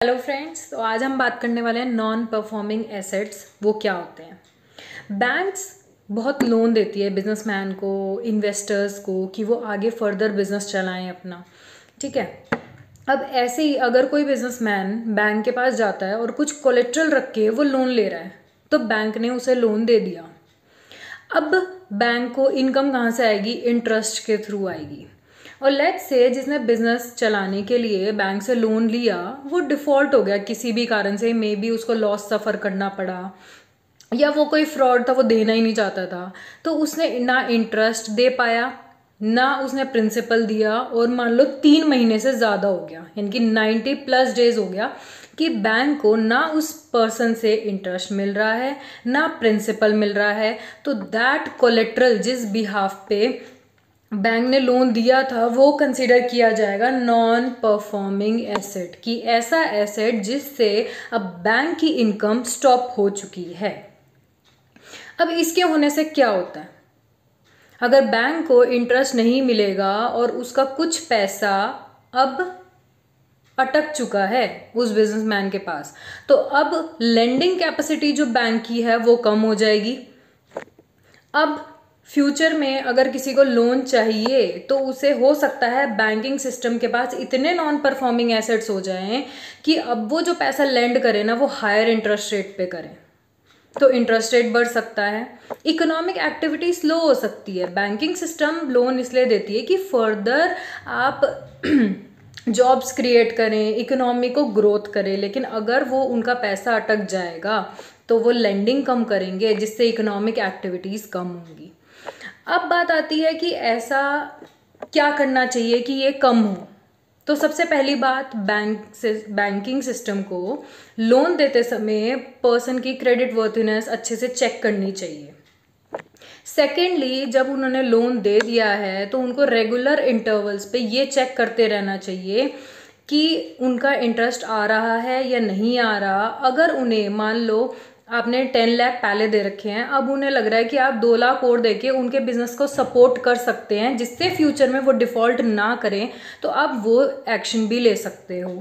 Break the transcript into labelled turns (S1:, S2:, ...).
S1: Hello friends, तो आज हम बात करने वाले हैं नॉन परफॉर्मिंग एसेट्स वो क्या होते हैं। बैंक्स बहुत लोन देती है बिजनेसमैन को, इन्वेस्टर्स को, कि वो आगे फर्दर बिजनेस चलाएं अपना। ठीक है। अब ऐसे ही अगर कोई बिजनेसमैन बैंक के पास जाता है और कुछ कोलेट्रल रख के वो लोन ले रहा है, तो बैंक ने उसे लोन दे दिया। अब बैंक को इनकम कहाँ से आएगी? इंटरेस्ट के थ्रू आएगी। और लेट्स से जिसने बिजनेस चलाने के लिए बैंक से लोन लिया वो डिफॉल्ट हो गया किसी भी कारण से, मे बी उसको लॉस सफ़र करना पड़ा या वो कोई फ्रॉड था, वो देना ही नहीं चाहता था, तो उसने ना इंटरेस्ट दे पाया ना उसने प्रिंसिपल दिया, और मान लो 3 महीने से ज़्यादा हो गया, यानी कि 90+ डेज हो गया कि बैंक को ना उस पर्सन से इंटरेस्ट मिल रहा है ना प्रिंसिपल मिल रहा है। तो दैट कोलेट्रल जिस बिहाफ पे बैंक ने लोन दिया था वो कंसिडर किया जाएगा नॉन परफॉर्मिंग एसेट, कि ऐसा एसेट जिससे अब बैंक की इनकम स्टॉप हो चुकी है। अब इसके होने से क्या होता है? अगर बैंक को इंटरेस्ट नहीं मिलेगा और उसका कुछ पैसा अब अटक चुका है उस बिजनेसमैन के पास, तो अब लेंडिंग कैपेसिटी जो बैंक की है वो कम हो जाएगी। अब फ्यूचर में अगर किसी को लोन चाहिए तो उसे हो सकता है बैंकिंग सिस्टम के पास इतने नॉन परफॉर्मिंग एसेट्स हो जाएं कि अब वो जो पैसा लेंड करे ना वो हायर इंटरेस्ट रेट पे करें, तो इंटरेस्ट रेट बढ़ सकता है, इकोनॉमिक एक्टिविटी स्लो हो सकती है। बैंकिंग सिस्टम लोन इसलिए देती है कि फर्दर आप जॉब्स क्रिएट करें, इकोनॉमी को ग्रोथ करें, लेकिन अगर वो उनका पैसा अटक जाएगा तो वो लेंडिंग कम करेंगे जिससे इकोनॉमिक एक्टिविटीज़ कम होंगी। अब बात आती है कि ऐसा क्या करना चाहिए कि ये कम हो। तो सबसे पहली बात, बैंकिंग सिस्टम को लोन देते समय पर्सन की क्रेडिट वर्थीनेस अच्छे से चेक करनी चाहिए। सेकेंडली, जब उन्होंने लोन दे दिया है तो उनको रेगुलर इंटरवल्स पे ये चेक करते रहना चाहिए कि उनका इंटरेस्ट आ रहा है या नहीं आ रहा। अगर उन्हें मान लो आपने 10 लाख पहले दे रखे हैं, अब उन्हें लग रहा है कि आप 2 लाख और देके उनके बिजनेस को सपोर्ट कर सकते हैं जिससे फ्यूचर में वो डिफॉल्ट ना करें, तो आप वो एक्शन भी ले सकते हो।